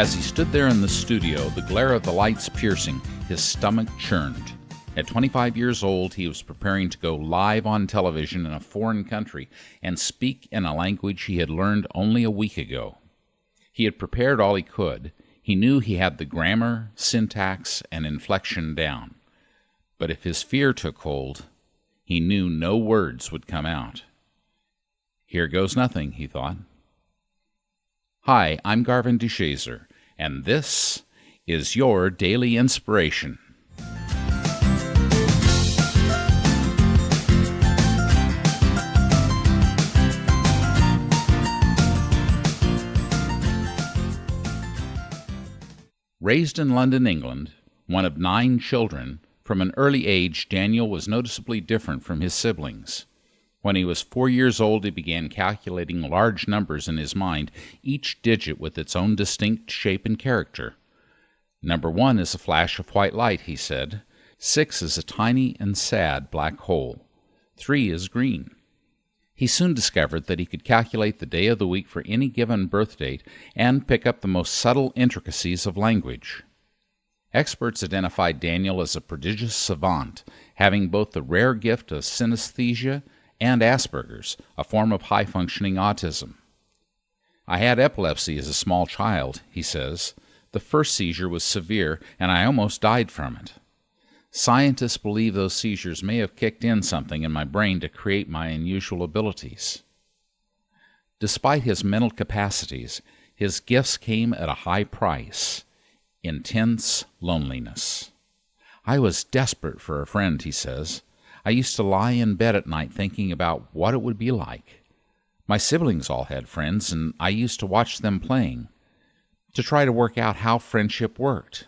As he stood there in the studio, the glare of the lights piercing, his stomach churned. At 25 years old, he was preparing to go live on television in a foreign country and speak in a language he had learned only a week ago. He had prepared all he could. He knew he had the grammar, syntax, and inflection down. But if his fear took hold, he knew no words would come out. Here goes nothing, he thought. Hi, I'm Garvin DeShazer, and this is your Daily Inspiration. Raised in London, England, one of 9 children, from an early age Daniel was noticeably different from his siblings. When he was 4 years old, he began calculating large numbers in his mind, each digit with its own distinct shape and character. Number 1 is a flash of white light, he said. 6 is a tiny and sad black hole. 3 is green. He soon discovered that he could calculate the day of the week for any given birth date and pick up the most subtle intricacies of language. Experts identified Daniel as a prodigious savant, having both the rare gift of synesthesia and Asperger's, a form of high-functioning autism. I had epilepsy as a small child, he says. The first seizure was severe, and I almost died from it. Scientists believe those seizures may have kicked in something in my brain to create my unusual abilities. Despite his mental capacities, his gifts came at a high price: intense loneliness. I was desperate for a friend, he says. I used to lie in bed at night thinking about what it would be like. My siblings all had friends, and I used to watch them playing, to try to work out how friendship worked.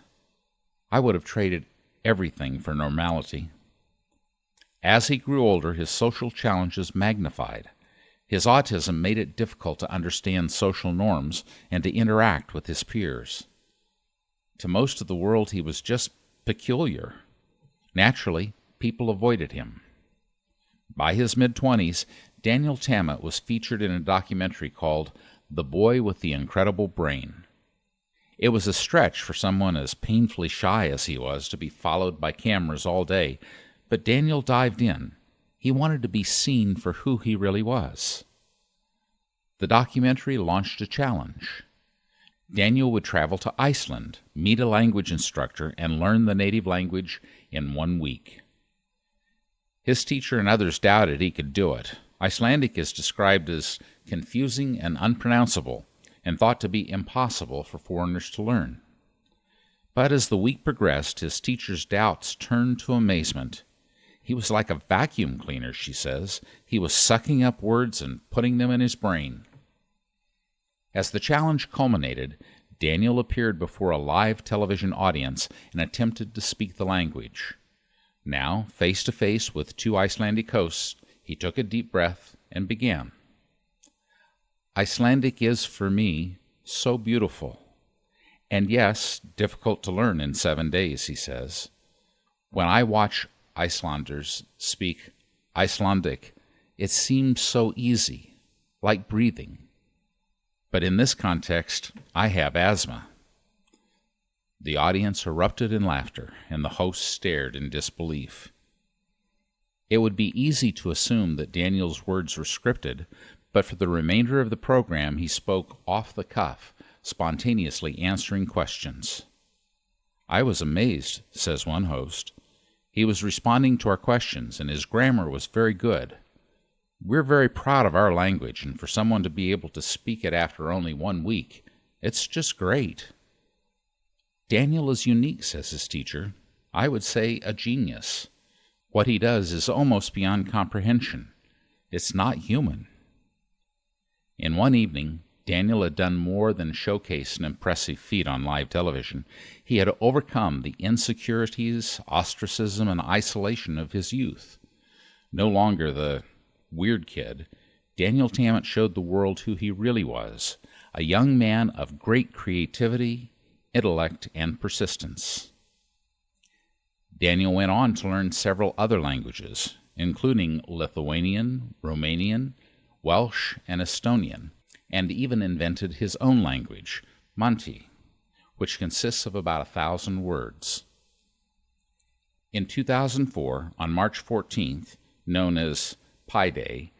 I would have traded everything for normality. As he grew older, his social challenges magnified. His autism made it difficult to understand social norms and to interact with his peers. To most of the world, he was just peculiar. Naturally, people avoided him. By his mid-20s, Daniel Tammet was featured in a documentary called The Boy with the Incredible Brain. It was a stretch for someone as painfully shy as he was to be followed by cameras all day, but Daniel dived in. He wanted to be seen for who he really was. The documentary launched a challenge. Daniel would travel to Iceland, meet a language instructor, and learn the native language in 1 week. His teacher and others doubted he could do it. Icelandic is described as confusing and unpronounceable, and thought to be impossible for foreigners to learn. But as the week progressed, his teacher's doubts turned to amazement. He was like a vacuum cleaner, she says. He was sucking up words and putting them in his brain. As the challenge culminated, Daniel appeared before a live television audience and attempted to speak the language. Now, face to face with 2 Icelandic hosts, he took a deep breath and began. Icelandic is, for me, so beautiful. And yes, difficult to learn in 7 days, he says. When I watch Icelanders speak Icelandic, it seems so easy, like breathing. But in this context, I have asthma. The audience erupted in laughter, and the host stared in disbelief. It would be easy to assume that Daniel's words were scripted, but for the remainder of the program he spoke off the cuff, spontaneously answering questions. I was amazed, says one host. He was responding to our questions, and his grammar was very good. We're very proud of our language, and for someone to be able to speak it after only 1 week, it's just great. Daniel is unique, says his teacher. I would say a genius. What he does is almost beyond comprehension. It's not human. In one evening, Daniel had done more than showcase an impressive feat on live television. He had overcome the insecurities, ostracism, and isolation of his youth. No longer the weird kid, Daniel Tammet showed the world who he really was, a young man of great creativity, intellect, and persistence. Daniel went on to learn several other languages, including Lithuanian, Romanian, Welsh, and Estonian, and even invented his own language, Manti. which consists of about 1,000 words. In 2004, on March 14th, known as Pi Day,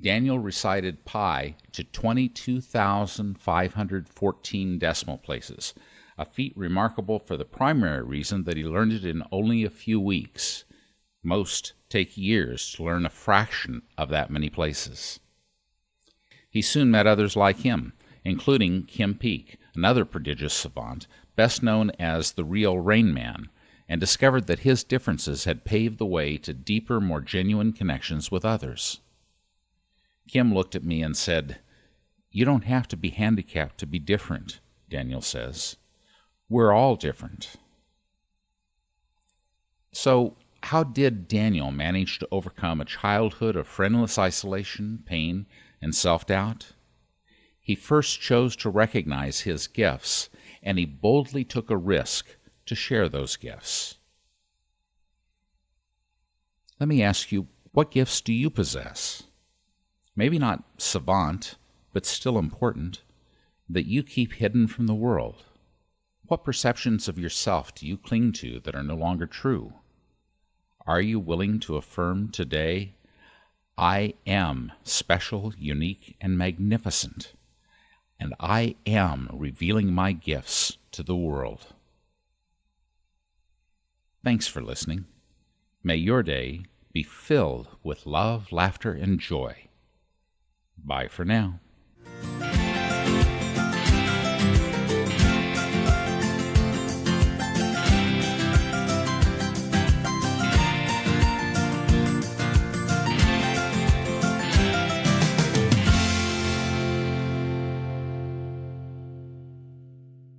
Daniel recited pi to 22,514 decimal places, a feat remarkable for the primary reason that he learned it in only a few weeks. Most take years to learn a fraction of that many places. He soon met others like him, including Kim Peek, another prodigious savant, best known as the real Rain Man, and discovered that his differences had paved the way to deeper, more genuine connections with others. Kim looked at me and said, "You don't have to be handicapped to be different," Daniel says. "We're all different." So, how did Daniel manage to overcome a childhood of friendless isolation, pain, and self-doubt? He first chose to recognize his gifts, and he boldly took a risk to share those gifts. Let me ask you, what gifts do you possess? Maybe not savant, but still important, that you keep hidden from the world. What perceptions of yourself do you cling to that are no longer true? Are you willing to affirm today, "I am special, unique, and magnificent, and I am revealing my gifts to the world"? Thanks for listening. May your day be filled with love, laughter, and joy. Bye for now.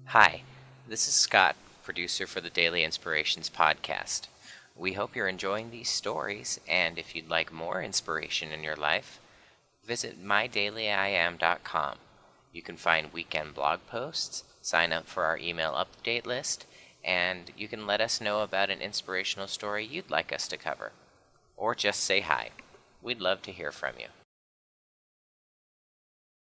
Hi, this is Scott, producer for the Daily Inspirations podcast. We hope you're enjoying these stories, and if you'd like more inspiration in your life, visit mydailyim.com. You can find weekend blog posts, sign up for our email update list, and you can let us know about an inspirational story you'd like us to cover. Or just say hi. We'd love to hear from you.